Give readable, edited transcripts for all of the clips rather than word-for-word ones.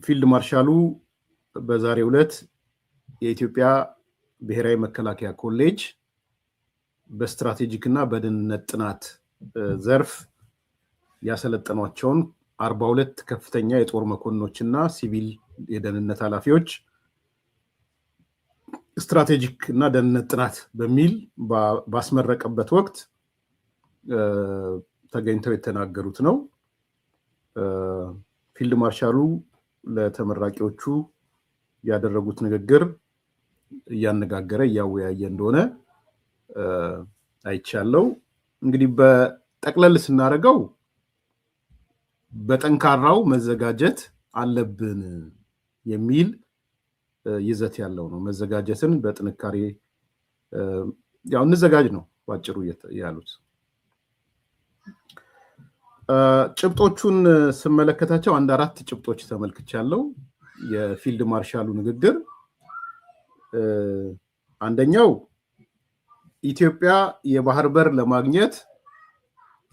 ፊልድ ማርሻሉ በዛሬው ዕለት የኢትዮጵያ ብሔራዊ መከላከያ ኮሌጅ በስትራቴጂክ እና በደህንነት ጥናት ዘርፍ ያሰለጠኗቸውን 42 ከፍተኛ የጦር መኮንኖችና ሲቪል የደህንነት ኃላፊዎች ስትራቴጂክ እና ደህንነት ጥናት በሚል ባስመረቀበት ወቅት ተገኝተው የተናገሩት ነው። ፊልድ ማርሻሉ ለተመራቂዎቹ ያደረጉት ንግግር እያነጋገረ እያወያየ እንደሆነ አይቻለው። እንግዲህ በጠቅለል ስናደርገው በጠንካራው መዘጋጀት አለብን የሚል ይዘት ያለው ነው። መዘጋጀትን በጥንካሬ ያው እንዘጋጅ ነው ባጭሩ ያሉት። ጭብጦቹን ስመለከታቸው አንድ አራት ጭብጦች ተመልክቻለሁ። የፊልድ ማርሻሉ ንግግር አንደኛው ኢትዮጵያ የባህር በር ለማግኘት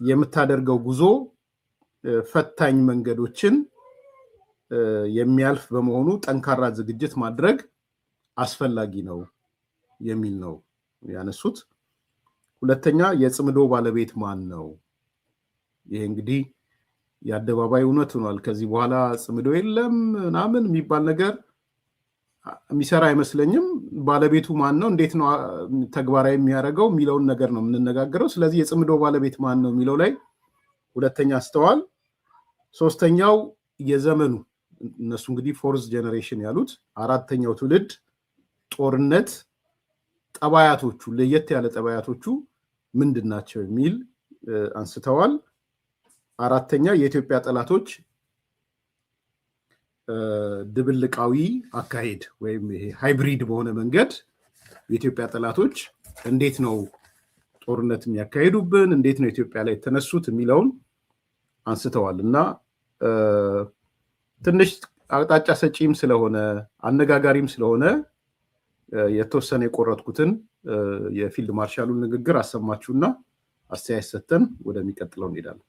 የምታደርገው ጉዞ ፈታኝ መንገዶችን የሚያልፍ በመሆኑ ጠንካራ ዝግጅት ማድረግ አስፈላጊ ነው የሚል ነው ያነሱት። ሁለተኛ የጽምዶ ባለቤት ማን ነው? ይሄ እንግዲህ የአደባባይ እውነት ሆኗል። ከዚህ በኋላ ጽምዶ የለም ምናምን የሚባል ነገር የሚሰራ አይመስለኝም። ባለቤቱ ማን ነው፣ እንዴት ነው ተግባራዊ የሚያደርገው የሚለውን ነገር ነው የምንነጋገረው። ስለዚህ የጽምዶ ባለቤት ማን ነው የሚለው ላይ ሁለተኛ አስተዋል። ሶስተኛው የዘመኑ እነሱ እንግዲህ ፎርዝ ጀነሬሽን ያሉት አራተኛው ትውልድ ጦርነት ጠባያቶቹ ለየት ያለ ጠባያቶቹ ምንድን ናቸው የሚል አንስተዋል። አራተኛ የኢትዮጵያ ጠላቶች ድብልቃዊ አካሄድ ወይም ይሄ ሃይብሪድ በሆነ መንገድ የኢትዮጵያ ጠላቶች እንዴት ነው ጦርነት የሚያካሂዱብን፣ እንዴት ነው ኢትዮጵያ ላይ የተነሱት የሚለውን አንስተዋል እና ትንሽ አቅጣጫ ሰጪም ስለሆነ አነጋጋሪም ስለሆነ የተወሰነ የቆረጥኩትን የፊልድ ማርሻሉን ንግግር አሰማችሁና አስተያየት ሰጥተን ወደሚቀጥለው እንሄዳለን።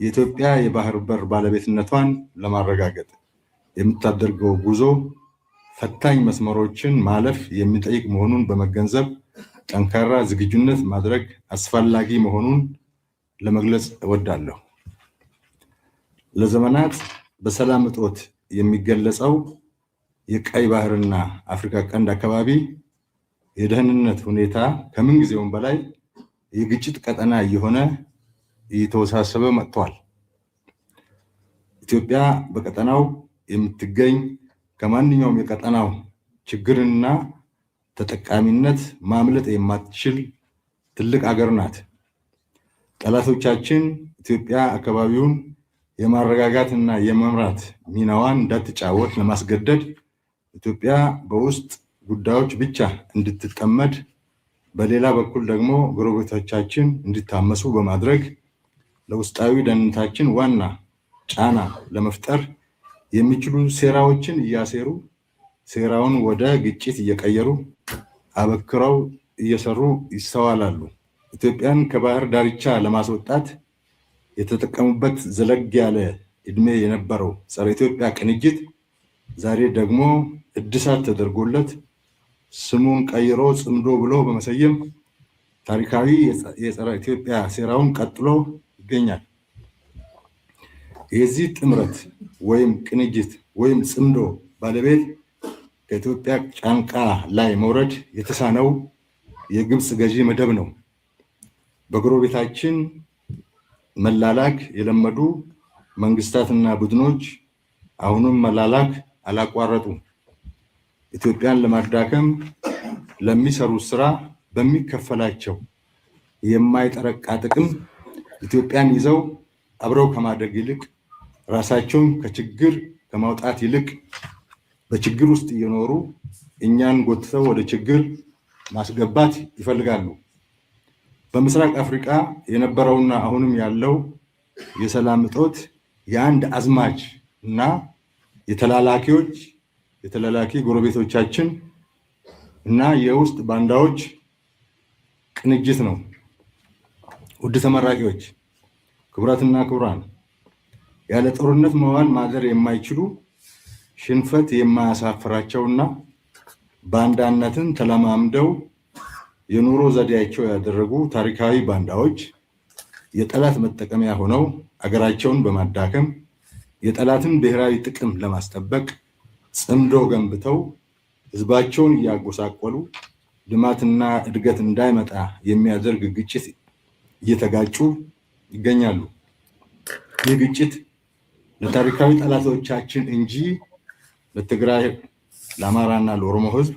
የኢትዮጵያ የባህር በር ባለቤትነቷን ለማረጋገጥ የምታደርገው ጉዞ ፈታኝ መስመሮችን ማለፍ የሚጠይቅ መሆኑን በመገንዘብ ጠንካራ ዝግጁነት ማድረግ አስፈላጊ መሆኑን ለመግለጽ እወዳለሁ። ለዘመናት በሰላም እጦት የሚገለጸው የቀይ ባህርና አፍሪካ ቀንድ አካባቢ የደህንነት ሁኔታ ከምን ጊዜውም በላይ የግጭት ቀጠና እየሆነ እየተወሳሰበ መጥቷል። ኢትዮጵያ በቀጠናው የምትገኝ ከማንኛውም የቀጠናው ችግርና ተጠቃሚነት ማምለጥ የማትችል ትልቅ ሀገር ናት። ጠላቶቻችን ኢትዮጵያ አካባቢውን የማረጋጋትና የመምራት ሚናዋን እንዳትጫወት ለማስገደድ ኢትዮጵያ በውስጥ ጉዳዮች ብቻ እንድትጠመድ፣ በሌላ በኩል ደግሞ ጎረቤቶቻችን እንዲታመሱ በማድረግ ለውስጣዊ ደህንነታችን ዋና ጫና ለመፍጠር የሚችሉ ሴራዎችን እያሴሩ ሴራውን ወደ ግጭት እየቀየሩ አበክረው እየሰሩ ይስተዋላሉ። ኢትዮጵያን ከባህር ዳርቻ ለማስወጣት የተጠቀሙበት ዘለግ ያለ እድሜ የነበረው ጸረ ኢትዮጵያ ቅንጅት ዛሬ ደግሞ እድሳት ተደርጎለት ስሙን ቀይሮ ጽምዶ ብሎ በመሰየም ታሪካዊ የጸረ ኢትዮጵያ ሴራውን ቀጥሎ ይገኛል። የዚህ ጥምረት ወይም ቅንጅት ወይም ጽምዶ ባለቤት ከኢትዮጵያ ጫንቃ ላይ መውረድ የተሳነው የግብፅ ገዢ መደብ ነው። በጎረቤታችን መላላክ የለመዱ መንግስታትና ቡድኖች አሁንም መላላክ አላቋረጡም። ኢትዮጵያን ለማዳከም ለሚሰሩት ስራ በሚከፈላቸው የማይጠረቃ ጥቅም ኢትዮጵያን ይዘው አብረው ከማደግ ይልቅ ራሳቸውን ከችግር ከማውጣት ይልቅ በችግር ውስጥ እየኖሩ እኛን ጎትተው ወደ ችግር ማስገባት ይፈልጋሉ። በምስራቅ አፍሪካ የነበረውና አሁንም ያለው የሰላም እጦት የአንድ አዝማች እና የተላላኪ ጎረቤቶቻችን እና የውስጥ ባንዳዎች ቅንጅት ነው። ውድ ተመራቂዎች፣ ክቡራትና ክቡራን፣ ያለ ጦርነት መዋል ማደር የማይችሉ ሽንፈት የማያሳፍራቸውና ባንዳነትን ተለማምደው የኑሮ ዘዴያቸው ያደረጉ ታሪካዊ ባንዳዎች የጠላት መጠቀሚያ ሆነው አገራቸውን በማዳከም የጠላትን ብሔራዊ ጥቅም ለማስጠበቅ ጽምዶ ገንብተው ህዝባቸውን እያጎሳቆሉ ልማትና እድገት እንዳይመጣ የሚያደርግ ግጭት እየተጋጩ ይገኛሉ። ይህ ግጭት ለታሪካዊ ጠላቶቻችን እንጂ ለትግራይ፣ ለአማራና ለኦሮሞ ህዝብ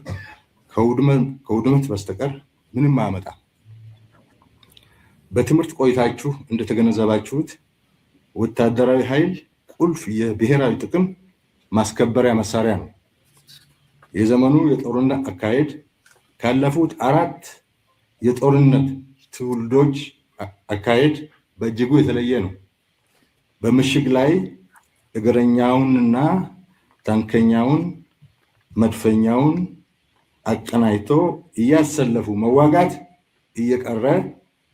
ከውድመት በስተቀር ምንም አያመጣም። በትምህርት ቆይታችሁ እንደተገነዘባችሁት ወታደራዊ ኃይል ቁልፍ የብሔራዊ ጥቅም ማስከበሪያ መሳሪያ ነው። የዘመኑ የጦርነት አካሄድ ካለፉት 4 የጦርነት ትውልዶች አካሄድ በእጅጉ የተለየ ነው። በምሽግ ላይ እግረኛውንና ታንከኛውን መድፈኛውን አቀናጅቶ እያሰለፉ መዋጋት እየቀረ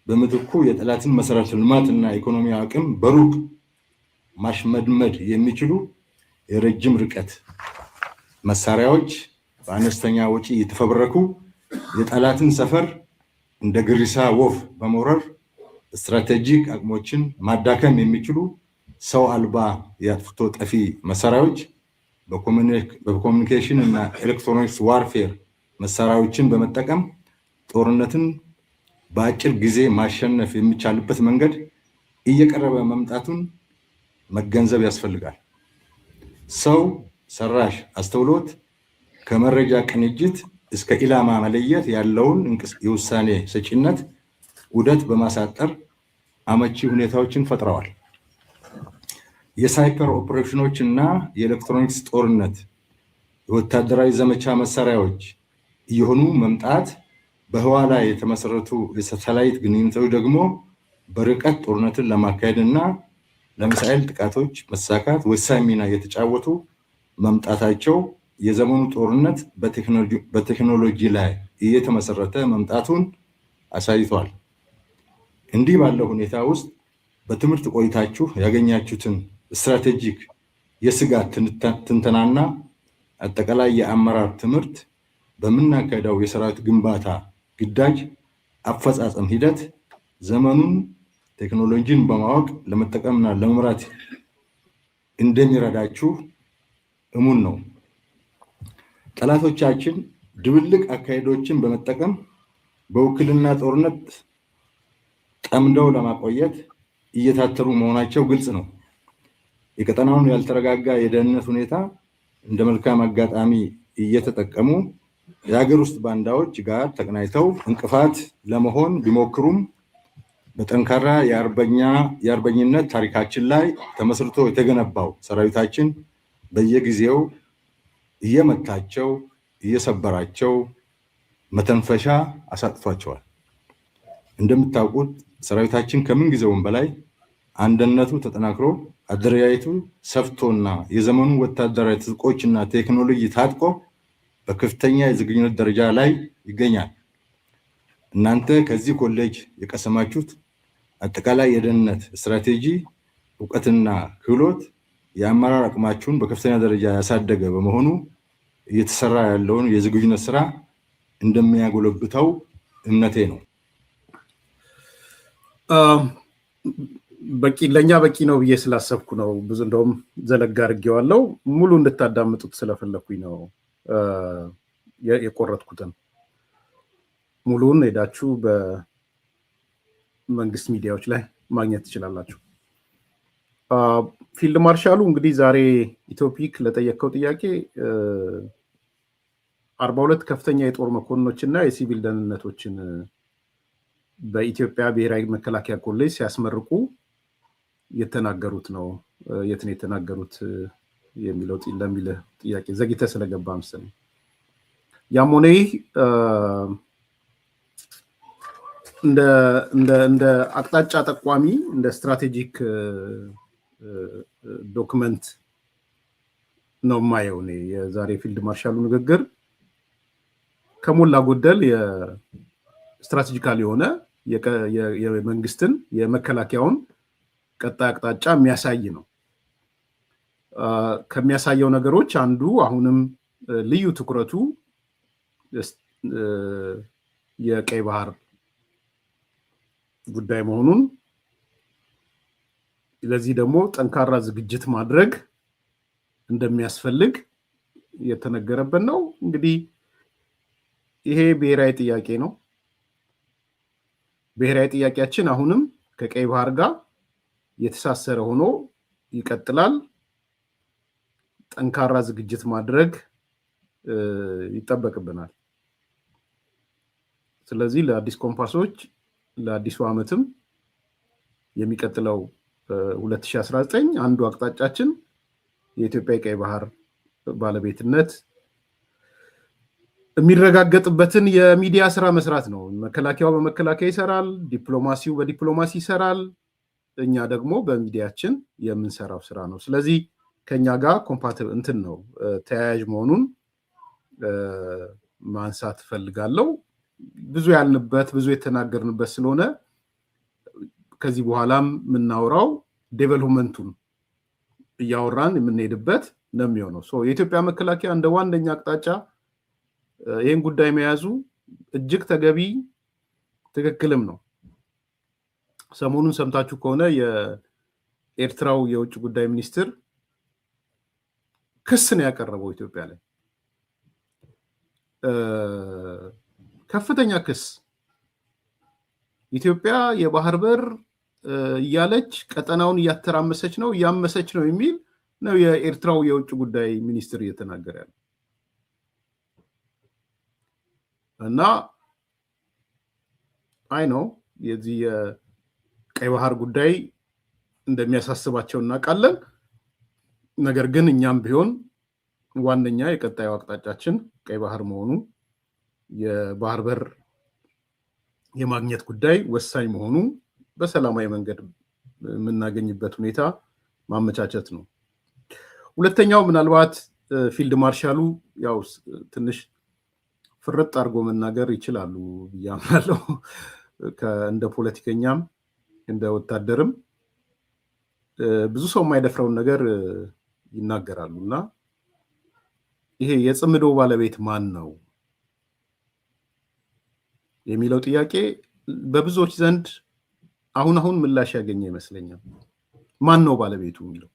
በምትኩ የጠላትን መሰረተ ልማትና ኢኮኖሚ አቅም በሩቅ ማሽመድመድ የሚችሉ የረጅም ርቀት መሳሪያዎች በአነስተኛ ወጪ የተፈበረኩ የጠላትን ሰፈር እንደ ግሪሳ ወፍ በመውረር ስትራቴጂክ አቅሞችን ማዳከም የሚችሉ ሰው አልባ የአጥፍቶ ጠፊ መሳሪያዎች በኮሚኒኬሽን እና ኤሌክትሮኒክስ ዋርፌር መሳሪያዎችን በመጠቀም ጦርነትን በአጭር ጊዜ ማሸነፍ የሚቻልበት መንገድ እየቀረበ መምጣቱን መገንዘብ ያስፈልጋል። ሰው ሰራሽ አስተውሎት ከመረጃ ቅንጅት እስከ ኢላማ መለየት ያለውን የውሳኔ ሰጪነት ውደት በማሳጠር አመቺ ሁኔታዎችን ፈጥረዋል። የሳይበር ኦፕሬሽኖች እና የኤሌክትሮኒክስ ጦርነት የወታደራዊ ዘመቻ መሳሪያዎች እየሆኑ መምጣት በህዋ ላይ የተመሰረቱ የሳተላይት ግንኙነቶች ደግሞ በርቀት ጦርነትን ለማካሄድ እና ለሚሳኤል ጥቃቶች መሳካት ወሳኝ ሚና እየተጫወቱ መምጣታቸው የዘመኑ ጦርነት በቴክኖሎጂ ላይ እየተመሰረተ መምጣቱን አሳይቷል። እንዲህ ባለው ሁኔታ ውስጥ በትምህርት ቆይታችሁ ያገኛችሁትን ስትራቴጂክ የስጋት ትንተናና አጠቃላይ የአመራር ትምህርት በምናካሄደው የሰራዊት ግንባታ ግዳጅ አፈጻጸም ሂደት ዘመኑን ቴክኖሎጂን በማወቅ ለመጠቀምና ለመምራት እንደሚረዳችሁ እሙን ነው። ጠላቶቻችን ድብልቅ አካሄዶችን በመጠቀም በውክልና ጦርነት ጠምደው ለማቆየት እየታተሩ መሆናቸው ግልጽ ነው። የቀጠናውን ያልተረጋጋ የደህንነት ሁኔታ እንደ መልካም አጋጣሚ እየተጠቀሙ የሀገር ውስጥ ባንዳዎች ጋር ተቀናጅተው እንቅፋት ለመሆን ቢሞክሩም በጠንካራ የአርበኝነት ታሪካችን ላይ ተመስርቶ የተገነባው ሰራዊታችን በየጊዜው እየመታቸው እየሰበራቸው መተንፈሻ አሳጥቷቸዋል። እንደምታውቁት ሰራዊታችን ከምን ጊዜውም በላይ አንድነቱ ተጠናክሮ አደረጃጀቱ ሰፍቶና የዘመኑ ወታደራዊ ትጥቆችና ቴክኖሎጂ ታጥቆ በከፍተኛ የዝግጁነት ደረጃ ላይ ይገኛል። እናንተ ከዚህ ኮሌጅ የቀሰማችሁት አጠቃላይ የደህንነት ስትራቴጂ እውቀትና ክህሎት የአመራር አቅማችሁን በከፍተኛ ደረጃ ያሳደገ በመሆኑ እየተሰራ ያለውን የዝግጁነት ስራ እንደሚያጎለብተው እምነቴ ነው። ለእኛ በቂ ነው ብዬ ስላሰብኩ ነው። ብዙ እንደውም ዘለጋ አድርጌዋለሁ። ሙሉ እንድታዳምጡት ስለፈለኩኝ ነው የቆረጥኩትን። ሙሉውን ሄዳችሁ በመንግስት ሚዲያዎች ላይ ማግኘት ትችላላችሁ። ፊልድ ማርሻሉ እንግዲህ ዛሬ ኢትዮፒክ ለጠየቀው ጥያቄ 42 ከፍተኛ የጦር መኮንኖች እና የሲቪል ደህንነቶችን በኢትዮጵያ ብሔራዊ መከላከያ ኮሌጅ ሲያስመርቁ የተናገሩት ነው። የት ነው የተናገሩት የሚለው ለሚልህ ጥያቄ ዘግይተህ ስለገባ መሰለኝ። ያም ሆነ ይህ እንደ አቅጣጫ ጠቋሚ እንደ ስትራቴጂክ ዶክመንት ነው የማየው እኔ የዛሬ ፊልድ ማርሻሉ ንግግር ከሞላ ጎደል የስትራቴጂካል የሆነ የመንግስትን የመከላከያውን ቀጣይ አቅጣጫ የሚያሳይ ነው። ከሚያሳየው ነገሮች አንዱ አሁንም ልዩ ትኩረቱ የቀይ ባህር ጉዳይ መሆኑን ለዚህ ደግሞ ጠንካራ ዝግጅት ማድረግ እንደሚያስፈልግ የተነገረበት ነው። እንግዲህ ይሄ ብሔራዊ ጥያቄ ነው። ብሔራዊ ጥያቄያችን አሁንም ከቀይ ባህር ጋር የተሳሰረ ሆኖ ይቀጥላል። ጠንካራ ዝግጅት ማድረግ ይጠበቅብናል። ስለዚህ ለአዲስ ኮምፓሶች ለአዲሱ ዓመትም የሚቀጥለው 2019 አንዱ አቅጣጫችን የኢትዮጵያ ቀይ ባህር ባለቤትነት የሚረጋገጥበትን የሚዲያ ስራ መስራት ነው። መከላከያው በመከላከያ ይሰራል፣ ዲፕሎማሲው በዲፕሎማሲ ይሰራል፣ እኛ ደግሞ በሚዲያችን የምንሰራው ስራ ነው። ስለዚህ ከኛ ጋር ኮምፓቲብል እንትን ነው ተያያዥ መሆኑን ማንሳት ፈልጋለሁ። ብዙ ያልንበት ብዙ የተናገርንበት ስለሆነ ከዚህ በኋላም የምናወራው ዴቨሎፕመንቱን እያወራን የምንሄድበት ነው የሚሆነው። የኢትዮጵያ መከላከያ እንደ ዋነኛ አቅጣጫ ይህን ጉዳይ መያዙ እጅግ ተገቢ ትክክልም ነው። ሰሞኑን ሰምታችሁ ከሆነ የኤርትራው የውጭ ጉዳይ ሚኒስትር ክስ ነው ያቀረበው ኢትዮጵያ ላይ ከፍተኛ ክስ። ኢትዮጵያ የባህር በር እያለች ቀጠናውን እያተራመሰች ነው እያመሰች ነው የሚል ነው የኤርትራው የውጭ ጉዳይ ሚኒስትር እየተናገረ ያለው እና አይ ነው የዚህ የቀይ ባህር ጉዳይ እንደሚያሳስባቸው እናውቃለን። ነገር ግን እኛም ቢሆን ዋነኛ የቀጣዩ አቅጣጫችን ቀይ ባህር መሆኑ የባህር በር የማግኘት ጉዳይ ወሳኝ መሆኑ በሰላማዊ መንገድ የምናገኝበት ሁኔታ ማመቻቸት ነው። ሁለተኛው ምናልባት ፊልድ ማርሻሉ ያው ትንሽ ፍርጥ አድርጎ መናገር ይችላሉ ብዬ አምናለሁ። እንደ ፖለቲከኛም እንደ ወታደርም ብዙ ሰው የማይደፍረውን ነገር ይናገራሉ እና ይሄ የጽምዶ ባለቤት ማን ነው የሚለው ጥያቄ በብዙዎች ዘንድ አሁን ምላሽ ያገኘ ይመስለኛል። ማን ነው ባለቤቱ የሚለው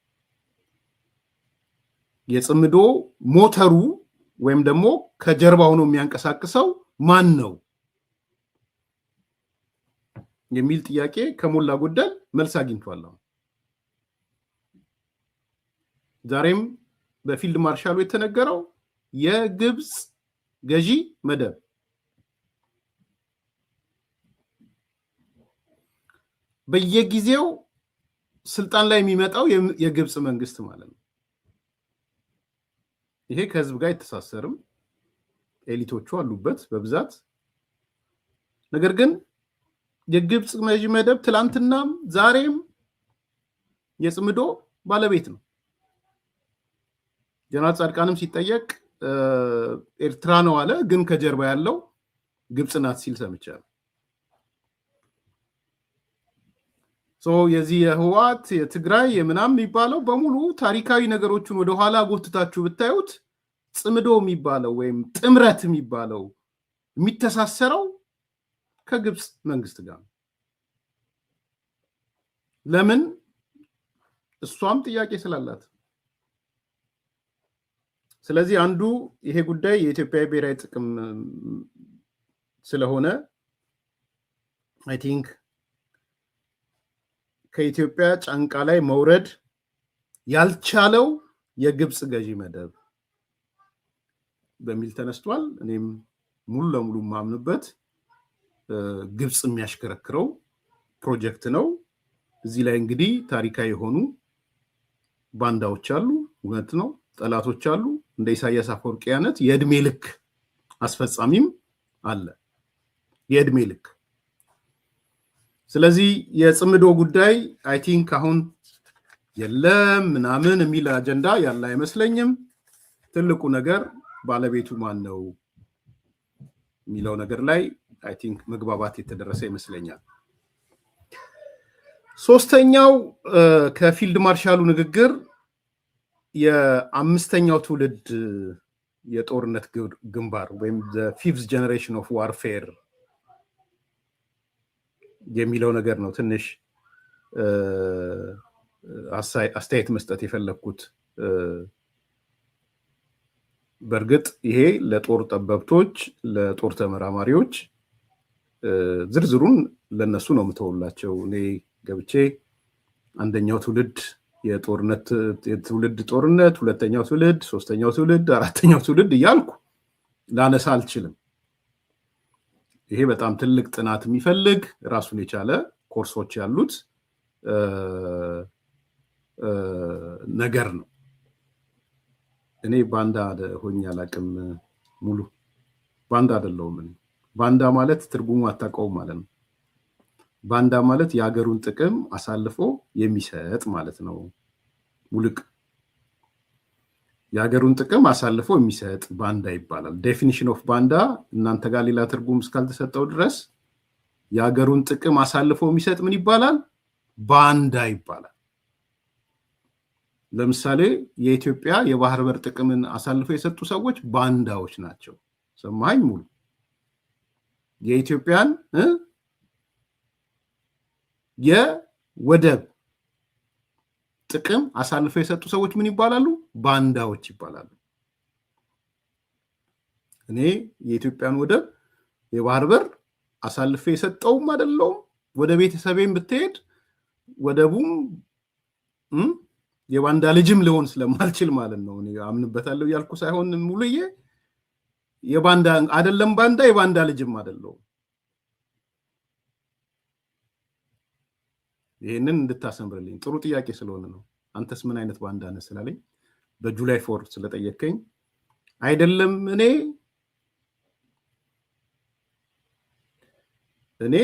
የጽምዶ ሞተሩ ወይም ደግሞ ከጀርባ ሆኖ የሚያንቀሳቅሰው ማን ነው የሚል ጥያቄ ከሞላ ጎደል መልስ አግኝቷል። ዛሬም በፊልድ ማርሻሉ የተነገረው የግብፅ ገዢ መደብ በየጊዜው ስልጣን ላይ የሚመጣው የግብፅ መንግስት ማለት ነው። ይሄ ከህዝብ ጋር የተሳሰርም ኤሊቶቹ አሉበት በብዛት። ነገር ግን የግብፅ ገዢ መደብ ትላንትናም ዛሬም የጽምዶ ባለቤት ነው። ጀነራል ጻድቃንም ሲጠየቅ ኤርትራ ነው አለ፣ ግን ከጀርባ ያለው ግብፅ ናት ሲል ሰምቻለሁ። የዚህ የህወሓት የትግራይ የምናም የሚባለው በሙሉ ታሪካዊ ነገሮችን ወደኋላ ጎትታችሁ ብታዩት ጽምዶ የሚባለው ወይም ጥምረት የሚባለው የሚተሳሰረው ከግብፅ መንግስት ጋር ነው። ለምን? እሷም ጥያቄ ስላላት። ስለዚህ አንዱ ይሄ ጉዳይ የኢትዮጵያ ብሔራዊ ጥቅም ስለሆነ አይ ቲንክ ከኢትዮጵያ ጫንቃ ላይ መውረድ ያልቻለው የግብፅ ገዢ መደብ በሚል ተነስቷል። እኔም ሙሉ ለሙሉ ማምንበት ግብፅ የሚያሽከረክረው ፕሮጀክት ነው። እዚህ ላይ እንግዲህ ታሪካዊ የሆኑ ባንዳዎች አሉ፣ እውነት ነው። ጠላቶች አሉ፣ እንደ ኢሳያስ አፈወርቂ አይነት የእድሜ ልክ አስፈጻሚም አለ፣ የእድሜ ልክ። ስለዚህ የጽምዶ ጉዳይ አይ ቲንክ አሁን የለም ምናምን የሚል አጀንዳ ያለ አይመስለኝም። ትልቁ ነገር ባለቤቱ ማን ነው የሚለው ነገር ላይ አይ ቲንክ መግባባት የተደረሰ ይመስለኛል። ሶስተኛው ከፊልድ ማርሻሉ ንግግር የአምስተኛው ትውልድ የጦርነት ግንባር ወይም the fifth generation of warfare የሚለው ነገር ነው ትንሽ አስተያየት መስጠት የፈለኩት። በእርግጥ ይሄ ለጦር ጠበብቶች፣ ለጦር ተመራማሪዎች ዝርዝሩን ለነሱ ነው የምተውላቸው። እኔ ገብቼ አንደኛው ትውልድ የትውልድ ጦርነት፣ ሁለተኛው ትውልድ፣ ሶስተኛው ትውልድ፣ አራተኛው ትውልድ እያልኩ ላነሳ አልችልም። ይሄ በጣም ትልቅ ጥናት የሚፈልግ ራሱን የቻለ ኮርሶች ያሉት ነገር ነው። እኔ ባንዳ ሆኜ አላቅም። ሙሉ ባንዳ አይደለሁም። ባንዳ ማለት ትርጉሙ አታውቀውም ማለት ነው። ባንዳ ማለት የሀገሩን ጥቅም አሳልፎ የሚሰጥ ማለት ነው። ሙልቅ የሀገሩን ጥቅም አሳልፎ የሚሰጥ ባንዳ ይባላል። ዴፊኒሽን ኦፍ ባንዳ እናንተ ጋር ሌላ ትርጉም እስካልተሰጠው ድረስ የሀገሩን ጥቅም አሳልፎ የሚሰጥ ምን ይባላል? ባንዳ ይባላል። ለምሳሌ የኢትዮጵያ የባህር በር ጥቅምን አሳልፎ የሰጡ ሰዎች ባንዳዎች ናቸው። ሰማኝ ሙሉ የኢትዮጵያን የወደብ ጥቅም አሳልፈው የሰጡ ሰዎች ምን ይባላሉ? ባንዳዎች ይባላሉ። እኔ የኢትዮጵያን ወደብ የባህር በር አሳልፈ የሰጠውም አይደለሁም። ወደ ቤተሰቤም ብትሄድ ወደቡም የባንዳ ልጅም ሊሆን ስለማልችል ማለት ነው። እኔ አምንበታለሁ ያልኩ ሳይሆን ሙሉዬ የባንዳ አይደለም፣ ባንዳ የባንዳ ልጅም አይደለሁም። ይሄንን እንድታሰምርልኝ ጥሩ ጥያቄ ስለሆነ ነው። አንተስ ምን አይነት ባንዳ ነህ ስላለኝ በጁላይ 4 ስለጠየቀኝ አይደለም። እኔ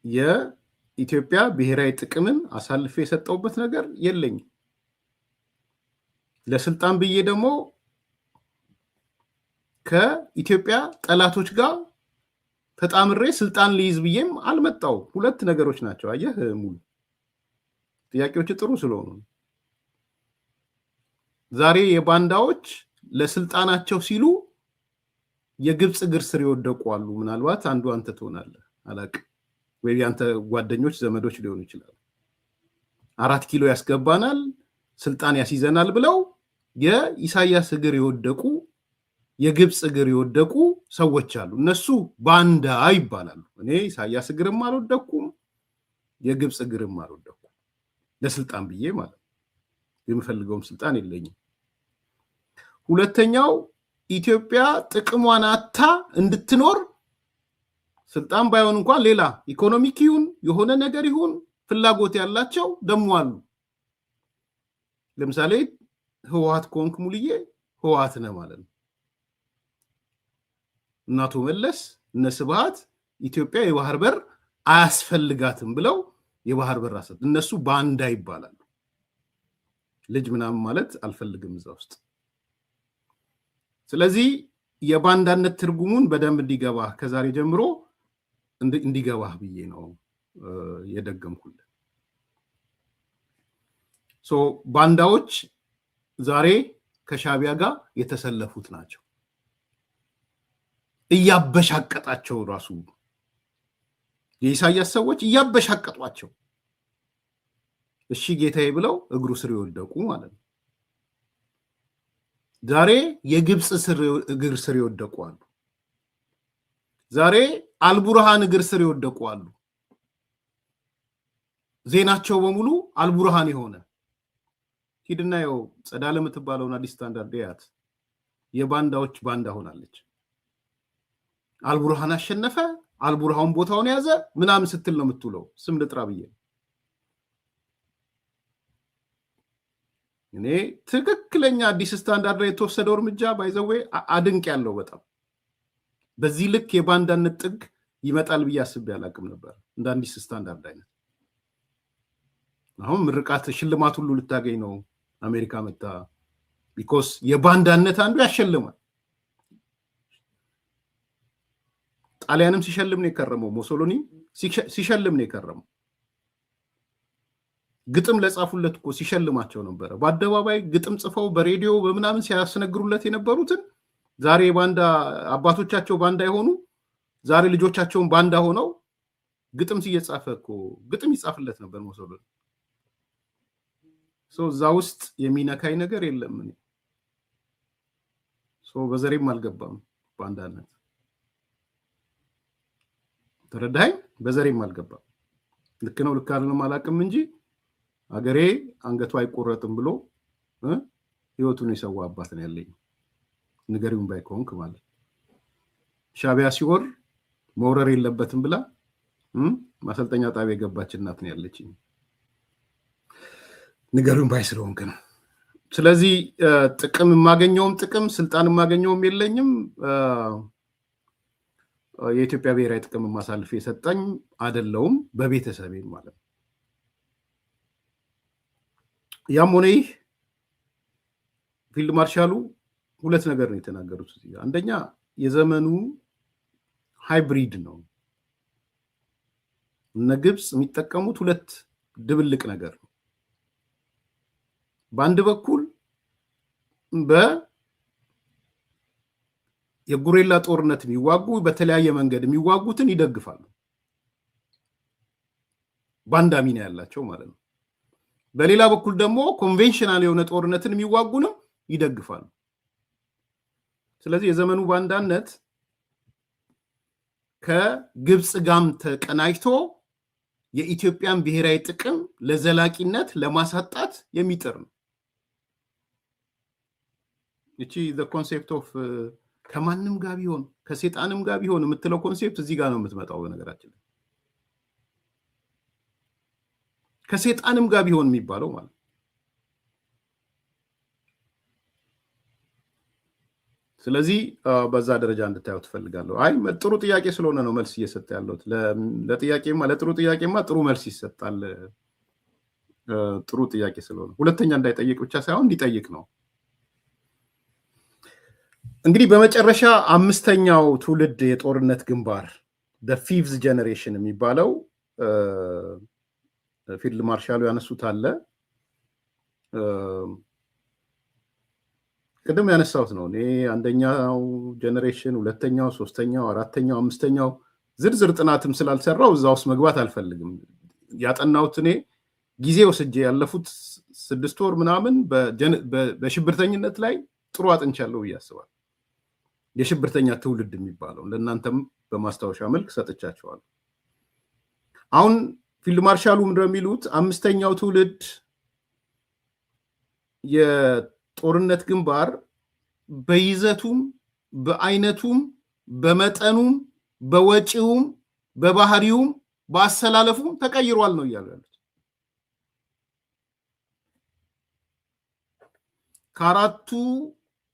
የኢትዮጵያ ብሔራዊ ጥቅምን አሳልፌ የሰጠውበት ነገር የለኝም። ለስልጣን ብዬ ደግሞ ከኢትዮጵያ ጠላቶች ጋር ተጣምሬ ስልጣን ሊይዝ ብዬም አልመጣው። ሁለት ነገሮች ናቸው። አየህ ሙሉ ጥያቄዎች ጥሩ ስለሆኑ ዛሬ የባንዳዎች ለስልጣናቸው ሲሉ የግብፅ እግር ስር ይወደቁ አሉ። ምናልባት አንዱ አንተ ትሆናለህ አላቅም፣ ወይ ያንተ ጓደኞች ዘመዶች ሊሆኑ ይችላል። 4 ኪሎ ያስገባናል ስልጣን ያስይዘናል ብለው የኢሳያስ እግር የወደቁ የግብፅ እግር የወደቁ ሰዎች አሉ። እነሱ ባንዳ ይባላሉ። እኔ ኢሳያስ እግርም አልወደኩም፣ የግብፅ እግርም አልወደኩም። ለስልጣን ብዬ ማለት ነው። የምፈልገውም ስልጣን የለኝም። ሁለተኛው ኢትዮጵያ ጥቅሟን አታ እንድትኖር ስልጣን ባይሆን እንኳን ሌላ ኢኮኖሚክ ይሁን የሆነ ነገር ይሁን ፍላጎት ያላቸው ደሞ አሉ። ለምሳሌ ህወሓት ኮንክ ሙልዬ ህወሓት ነህ ማለት ነው። እናቶ መለስ እነ ስብሃት ኢትዮጵያ የባህር በር አያስፈልጋትም ብለው የባህር በር አሰጥ እነሱ ባንዳ ይባላሉ። ልጅ ምናምን ማለት አልፈልግም እዛ ውስጥ። ስለዚህ የባንዳነት ትርጉሙን በደንብ እንዲገባ ከዛሬ ጀምሮ እንዲገባ ብዬ ነው የደገምኩልህ። ባንዳዎች ዛሬ ከሻቢያ ጋር የተሰለፉት ናቸው። እያበሻቀጣቸው ራሱ የኢሳያስ ሰዎች እያበሻቀጧቸው እሺ ጌታዬ ብለው እግሩ ስር ይወደቁ ማለት ነው። ዛሬ የግብፅ እግር ስር ይወደቁ አሉ። ዛሬ አልቡርሃን እግር ስር ይወደቁ አሉ። ዜናቸው በሙሉ አልቡርሃን የሆነ ሂድና ያው ጸዳለ የምትባለውን አዲስ ስታንዳርድ ያት የባንዳዎች ባንዳ ሆናለች። አልቡርሃን አሸነፈ፣ አልቡርሃን ቦታውን ያዘ ምናምን ስትል ነው የምትውለው። ስም ልጥራ ብዬ እኔ ትክክለኛ አዲስ ስታንዳርድ ላይ የተወሰደው እርምጃ ባይዘዌ አድንቅ ያለው በጣም በዚህ ልክ የባንዳነት ጥግ ይመጣል ብዬ አስቤ አላቅም ነበር። እንደ አዲስ ስታንዳርድ አይነት አሁን ምርቃት ሽልማት ሁሉ ልታገኝ ነው አሜሪካ መጣ። ቢኮዝ የባንዳነት አንዱ ያሸልማል። ጣሊያንም ሲሸልም ነው የከረመው፣ ሞሶሎኒ ሲሸልም ነው የከረመው። ግጥም ለጻፉለት እኮ ሲሸልማቸው ነበረ። በአደባባይ ግጥም ጽፈው በሬዲዮ በምናምን ሲያስነግሩለት የነበሩትን ዛሬ ባንዳ አባቶቻቸው ባንዳ የሆኑ ዛሬ ልጆቻቸውን ባንዳ ሆነው ግጥም ሲየጻፈ እኮ ግጥም ይጻፍለት ነበር ሞሶሎኒ። እዛ ውስጥ የሚነካኝ ነገር የለም። በዘሬም አልገባም ባንዳነት። ተረዳኸኝ? በዘሬም አልገባም። ልክ ነው ልክ አይደለም አላውቅም እንጂ አገሬ አንገቱ አይቆረጥም ብሎ ህይወቱን የሰዋ አባት ነው ያለኝ። ንገሪውን ባይኮንክ ማለት ሻቢያ ሲወር መውረር የለበትም ብላ ማሰልጠኛ ጣቢያ የገባች እናት ነው ያለችኝ። ንገሪውን ባይ ስለሆንክ ነው። ስለዚህ ጥቅም የማገኘውም ጥቅም ስልጣን የማገኘውም የለኝም። የኢትዮጵያ ብሔራዊ ጥቅም ማሳልፍ የሰጠኝ አይደለውም በቤተሰቤ ማለት ነው። ያም ሆነ ይህ ፊልድ ማርሻሉ ሁለት ነገር ነው የተናገሩት እዚህ። አንደኛ የዘመኑ ሃይብሪድ ነው። እነ ግብጽ የሚጠቀሙት ሁለት ድብልቅ ነገር ነው። በአንድ በኩል የጉሬላ ጦርነት የሚዋጉ በተለያየ መንገድ የሚዋጉትን ይደግፋሉ። ባንዳ ሚና ያላቸው ማለት ነው። በሌላ በኩል ደግሞ ኮንቬንሽናል የሆነ ጦርነትን የሚዋጉንም ይደግፋሉ። ስለዚህ የዘመኑ ባንዳነት ከግብጽ ጋም ተቀናጅቶ የኢትዮጵያን ብሔራዊ ጥቅም ለዘላቂነት ለማሳጣት የሚጥር ነው። እቺ the concept of ከማንም ጋር ቢሆን ከሰይጣንም ጋር ቢሆን የምትለው ኮንሴፕት እዚህ ጋር ነው የምትመጣው። በነገራችን ላይ ከሰይጣንም ጋር ቢሆን የሚባለው ማለት ስለዚህ በዛ ደረጃ እንድታዩ ትፈልጋለሁ። አይ ጥሩ ጥያቄ ስለሆነ ነው መልስ እየሰጠ ያለሁት። ለጥሩ ጥያቄማ ጥሩ መልስ ይሰጣል። ጥሩ ጥያቄ ስለሆነ ሁለተኛ እንዳይጠይቅ ብቻ ሳይሆን እንዲጠይቅ ነው። እንግዲህ በመጨረሻ አምስተኛው ትውልድ የጦርነት ግንባር the fifth generation የሚባለው ፊልድ ማርሻሉ ያነሱት አለ። ቅድም ያነሳሁት ነው። እኔ አንደኛው ጀነሬሽን፣ ሁለተኛው፣ ሶስተኛው፣ አራተኛው፣ አምስተኛው ዝርዝር ጥናትም ስላልሰራው እዛ ውስጥ መግባት አልፈልግም። ያጠናሁት እኔ ጊዜ ወስጄ ያለፉት 6 ወር ምናምን በሽብርተኝነት ላይ ጥሩ አጥንቻለሁ ብዬ አስባለሁ። የሽብርተኛ ትውልድ የሚባለው ለእናንተም በማስታወሻ መልክ ሰጥቻቸዋለሁ። አሁን ፊልድ ማርሻሉ ምንድነው የሚሉት? አምስተኛው ትውልድ የጦርነት ግንባር በይዘቱም በአይነቱም በመጠኑም በወጪውም በባህሪውም በአሰላለፉም ተቀይሯል ነው እያሉ ያሉት። ከአራቱ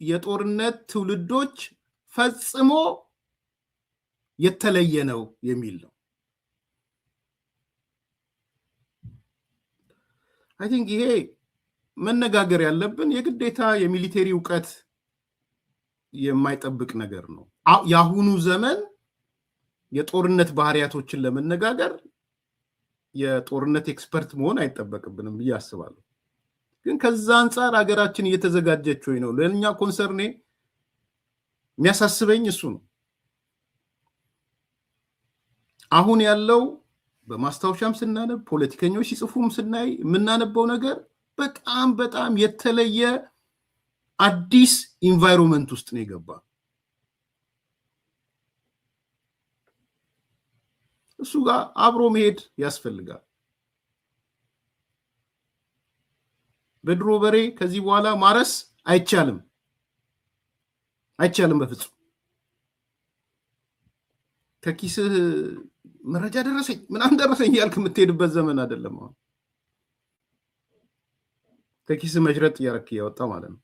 የጦርነት ትውልዶች ፈጽሞ የተለየ ነው የሚል ነው። አይ ቲንክ ይሄ መነጋገር ያለብን የግዴታ የሚሊቴሪ እውቀት የማይጠብቅ ነገር ነው። የአሁኑ ዘመን የጦርነት ባህሪያቶችን ለመነጋገር የጦርነት ኤክስፐርት መሆን አይጠበቅብንም ብዬ አስባለሁ። ግን ከዛ አንጻር ሀገራችን እየተዘጋጀች ወይ ነው? ለእኛ ኮንሰርኔ የሚያሳስበኝ እሱ ነው። አሁን ያለው በማስታወሻም ስናነብ ፖለቲከኞች ሲጽፉም ስናይ የምናነበው ነገር በጣም በጣም የተለየ አዲስ ኢንቫይሮንመንት ውስጥ ነው የገባ። እሱ ጋር አብሮ መሄድ ያስፈልጋል። በድሮ በሬ ከዚህ በኋላ ማረስ አይቻልም በፍጹም። ከኪስህ መረጃ ደረሰኝ ምናምን ደረሰኝ ያልክ የምትሄድበት ዘመን አይደለም። አሁን ከኪስህ መጅረጥ እያረክ እያወጣ ማለት ነው።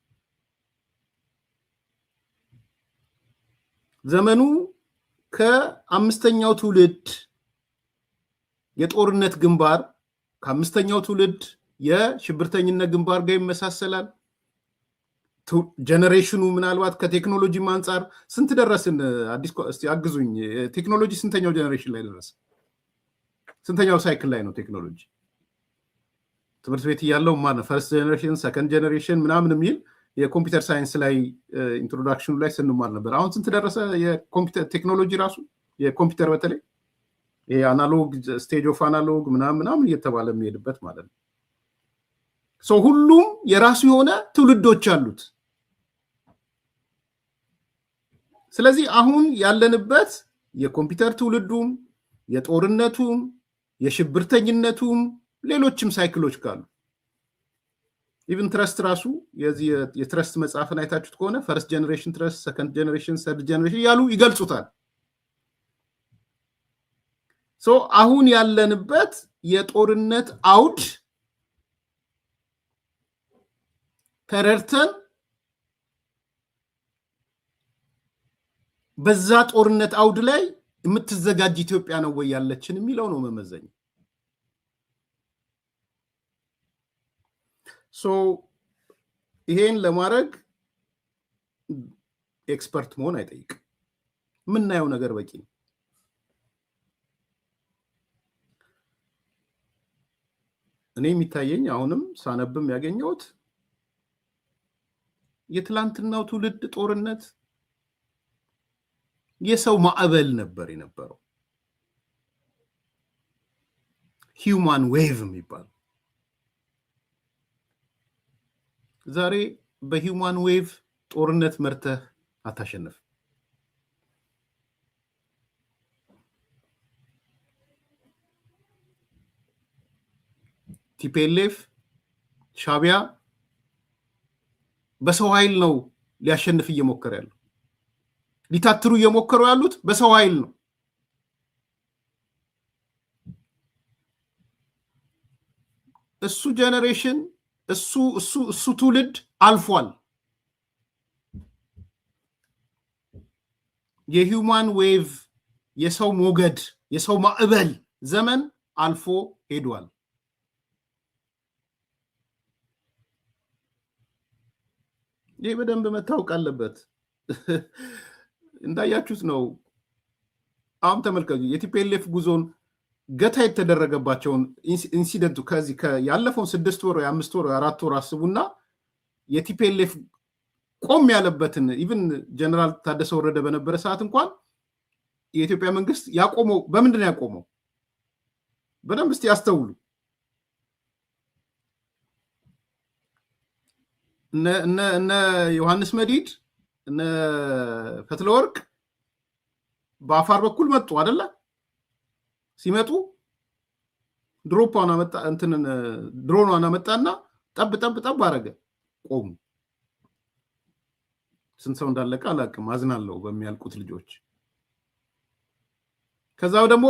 ዘመኑ ከአምስተኛው ትውልድ የጦርነት ግንባር ከአምስተኛው ትውልድ የሽብርተኝነት ግንባር ጋር ይመሳሰላል። ጀነሬሽኑ ምናልባት ከቴክኖሎጂ አንጻር ስንት ደረስን? እስቲ አግዙኝ። ቴክኖሎጂ ስንተኛው ጀነሬሽን ላይ ደረሰ? ስንተኛው ሳይክል ላይ ነው ቴክኖሎጂ? ትምህርት ቤት እያለው ማለት ፈርስት ጀነሬሽን ሰከንድ ጀነሬሽን ምናምን የሚል የኮምፒውተር ሳይንስ ላይ ኢንትሮዳክሽኑ ላይ ስንማር ነበር። አሁን ስንት ደረሰ የኮምፒውተር ቴክኖሎጂ ራሱ የኮምፒውተር በተለይ አናሎግ ስቴጅ ኦፍ አናሎግ ምናምን እየተባለ የሚሄድበት ማለት ነው። ሁሉም የራሱ የሆነ ትውልዶች አሉት። ስለዚህ አሁን ያለንበት የኮምፒውተር ትውልዱም የጦርነቱም የሽብርተኝነቱም ሌሎችም ሳይክሎች ካሉ ኢቭን ትረስት ራሱ የዚህ የትረስት መጽሐፍን አይታችሁት ከሆነ ፈርስት ጀነሬሽን ትረስት፣ ሰከንድ ጀነሬሽን፣ ሰርድ ጀነሬሽን ያሉ ይገልጹታል። አሁን ያለንበት የጦርነት አውድ ተረድተን በዛ ጦርነት አውድ ላይ የምትዘጋጅ ኢትዮጵያ ነው ወይ ያለችን የሚለው ነው መመዘኛ። ይሄን ለማድረግ ኤክስፐርት መሆን አይጠይቅም። የምናየው ነገር በቂ ነው። እኔ የሚታየኝ አሁንም ሳነብም ያገኘሁት የትላንትናው ትውልድ ጦርነት የሰው ማዕበል ነበር የነበረው። ሂውማን ዌቭ የሚባል ዛሬ በሂውማን ዌቭ ጦርነት መርተህ አታሸንፍ። ቲፒኤልኤፍ ሻቢያ በሰው ኃይል ነው ሊያሸንፍ እየሞከረ ያለው። ሊታትሩ እየሞከሩ ያሉት በሰው ኃይል ነው። እሱ ጀነሬሽን እሱ ትውልድ አልፏል። የሂውማን ዌቭ የሰው ሞገድ የሰው ማዕበል ዘመን አልፎ ሄዷል። ይህ በደንብ መታወቅ አለበት። እንዳያችሁት ነው። አሁን ተመልከቱ የቲፒኤልኤፍ ጉዞን ገታ የተደረገባቸውን ኢንሲደንቱ ከዚህ ያለፈውን 6 ወር 5 ወር 4 ወር አስቡና የቲፒኤልኤፍ ቆም ያለበትን ኢቭን ጀነራል ታደሰ ወረደ በነበረ ሰዓት እንኳን የኢትዮጵያ መንግስት ያቆመው በምንድን ነው ያቆመው? በደንብ እስቲ ያስተውሉ። እነ ዮሐንስ መዲድ እነ ፈትለወርቅ በአፋር በኩል መጡ አይደለ? ሲመጡ ድሮኗን አመጣና ጠብ አረገ። ቆሙ። ስንት ሰው እንዳለቀ አላውቅም። አዝናለሁ በሚያልቁት ልጆች። ከዛው ደግሞ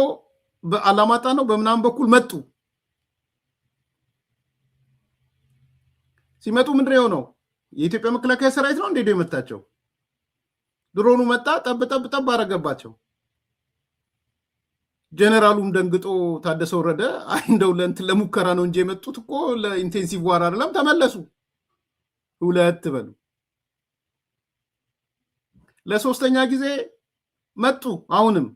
በአላማጣ ነው በምናምን በኩል መጡ። ሲመጡ ምንድን ነው የኢትዮጵያ መከላከያ ሰራዊት ነው እንዴ የመታቸው? ድሮኑ መጣ ጠብ አረገባቸው። ጀነራሉም ደንግጦ ታደሰ ወረደ እንደው ለሙከራ ነው እንጂ የመጡት እኮ ለኢንቴንሲቭ ዋር አይደለም፣ ተመለሱ 2 በሉ። ለሶስተኛ ጊዜ መጡ። አሁንም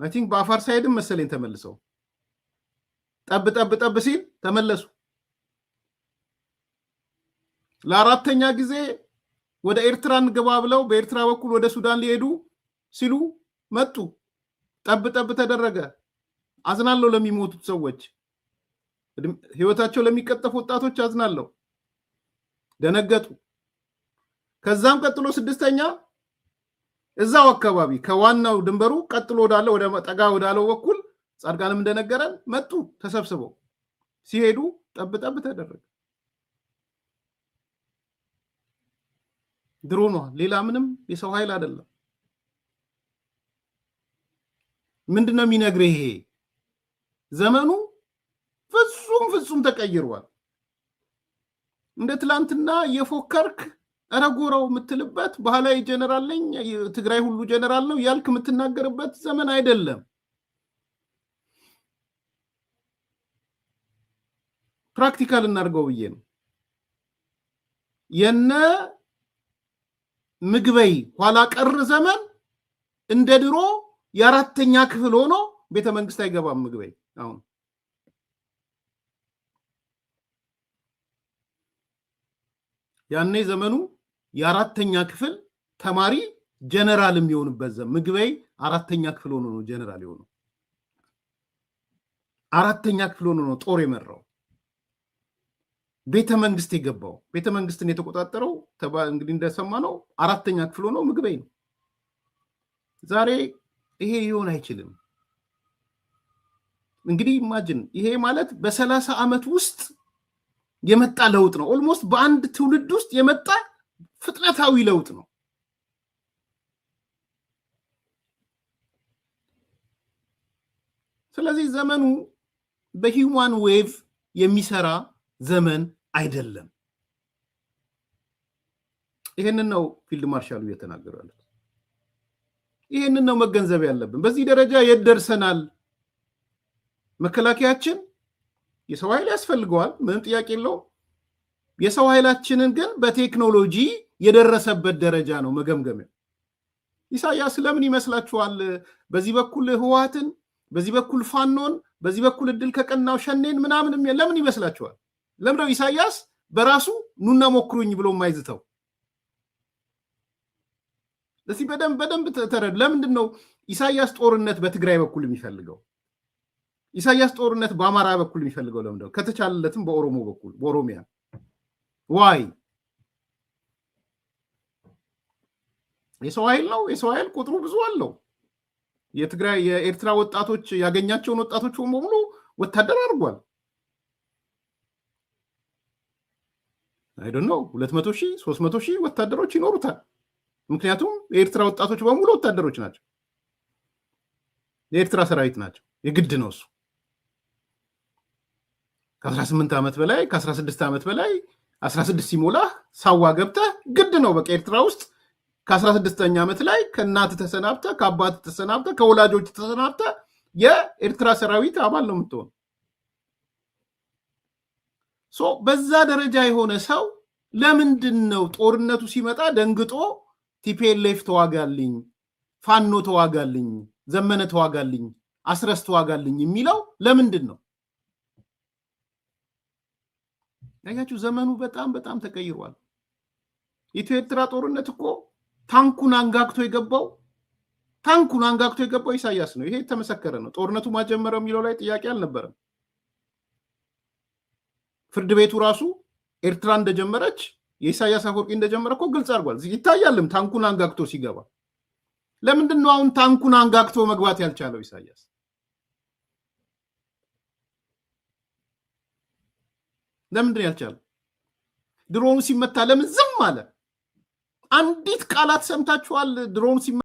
አይ ቲንክ በአፋር ሳይድም መሰለኝ ተመልሰው ጠብ ሲል ተመለሱ። ለአራተኛ ጊዜ ወደ ኤርትራ እንገባ ብለው በኤርትራ በኩል ወደ ሱዳን ሊሄዱ ሲሉ መጡ። ጠብ ተደረገ። አዝናለሁ ለሚሞቱት ሰዎች፣ ህይወታቸው ለሚቀጠፉ ወጣቶች አዝናለሁ። ደነገጡ። ከዛም ቀጥሎ 6ኛ እዛው አካባቢ ከዋናው ድንበሩ ቀጥሎ ወዳለ ወደ ጠጋ ወዳለው በኩል ጻድቃንም እንደነገረን መጡ። ተሰብስበው ሲሄዱ ጠብ ተደረገ። ድሮኗ ሌላ ምንም የሰው ኃይል አይደለም። ምንድነው የሚነግርህ? ይሄ ዘመኑ ፍጹም ተቀይሯል። እንደ ትላንትና የፎከርክ ረጎራው የምትልበት ባህላዊ ጀነራል ነኝ ትግራይ ሁሉ ጀነራል ነው ያልክ የምትናገርበት ዘመን አይደለም። ፕራክቲካል እናድርገው ብዬ ነው። የነ ምግበይ ኋላ ቀር ዘመን እንደ ድሮ የአራተኛ ክፍል ሆኖ ቤተ መንግስት አይገባም ምግበይ። አሁን ያኔ ዘመኑ የአራተኛ ክፍል ተማሪ ጀነራል የሚሆንበት ዘመን። ምግበይ አራተኛ ክፍል ሆኖ ነው ጀነራል የሆነው። አራተኛ ክፍል ሆኖ ነው ጦር የመራው። ቤተ መንግስት የገባው። ቤተ መንግስትን የተቆጣጠረው እንግዲህ እንደሰማነው አራተኛ ክፍል ሆኖ ምግበይ ነው። ዛሬ ይሄ ሊሆን አይችልም። እንግዲህ ኢማጂን፣ ይሄ ማለት በ30 ዓመት ውስጥ የመጣ ለውጥ ነው። ኦልሞስት በአንድ ትውልድ ውስጥ የመጣ ፍጥነታዊ ለውጥ ነው። ስለዚህ ዘመኑ በሂውማን ዌቭ የሚሰራ ዘመን አይደለም። ይሄንን ነው ፊልድ ማርሻሉ እየተናገሩ ያሉት። ይሄንን ነው መገንዘብ ያለብን። በዚህ ደረጃ የት ደርሰናል? መከላከያችን የሰው ኃይል ያስፈልገዋል፣ ምንም ጥያቄ የለውም። የሰው ኃይላችንን ግን በቴክኖሎጂ የደረሰበት ደረጃ ነው መገምገሚያ። ኢሳያስ ለምን ይመስላችኋል በዚህ በኩል ህወሓትን፣ በዚህ በኩል ፋኖን፣ በዚህ በኩል እድል ከቀናው ሸኔን ምናምን ለምን ይመስላችኋል? ለምንድነው ኢሳያስ በራሱ ኑና ሞክሩኝ ብሎ የማይዝተው? ለዚህ በደንብ ተረድ። ለምንድን ነው ኢሳያስ ጦርነት በትግራይ በኩል የሚፈልገው? ኢሳያስ ጦርነት በአማራ በኩል የሚፈልገው ለምንድነው? ከተቻለለትም በኦሮሞ በኩል በኦሮሚያ ዋይ? የሰው ኃይል ነው። የሰው ኃይል ቁጥሩ ብዙ አለው። የትግራይ የኤርትራ ወጣቶች ያገኛቸውን ወጣቶች በሙሉ ወታደር አድርጓል። አይ ዶንት ኖ 200,000 300,000 ወታደሮች ይኖሩታል። ምክንያቱም የኤርትራ ወጣቶች በሙሉ ወታደሮች ናቸው። የኤርትራ ሰራዊት ናቸው። የግድ ነው እሱ። ከ18 ዓመት በላይ ከ16 ዓመት በላይ 16 ሲሞላህ ሳዋ ገብተህ ግድ ነው በቃ ኤርትራ ውስጥ ከ16ኛ ዓመት ላይ ከእናት ተሰናብተ ከአባት ተሰናብተ ከወላጆች ተሰናብተ የኤርትራ ሰራዊት አባል ነው የምትሆን። በዛ ደረጃ የሆነ ሰው ለምንድን ነው ጦርነቱ ሲመጣ ደንግጦ ቲፒኤልኤፍ ተዋጋልኝ፣ ፋኖ ተዋጋልኝ፣ ዘመነ ተዋጋልኝ፣ አስረስ ተዋጋልኝ የሚለው ለምንድን ነው? ያያችሁ ዘመኑ በጣም ተቀይሯል። የኢትዮ ኤርትራ ጦርነት እኮ ታንኩን አንጋግቶ የገባው ኢሳያስ ነው። ይሄ የተመሰከረ ነው። ጦርነቱ ማጀመረው የሚለው ላይ ጥያቄ አልነበረም። ፍርድ ቤቱ ራሱ ኤርትራ እንደጀመረች የኢሳያስ አፈወርቂ እንደጀመረ እኮ ግልጽ አድርጓል። ይታያልም ታንኩን አንጋግቶ ሲገባ። ለምንድን ነው አሁን ታንኩን አንጋግቶ መግባት ያልቻለው ኢሳያስ? ለምንድን ነው ያልቻለው? ድሮኑ ሲመታ ለምን ዝም አለ? አንዲት ቃላት ሰምታችኋል? ድሮኑ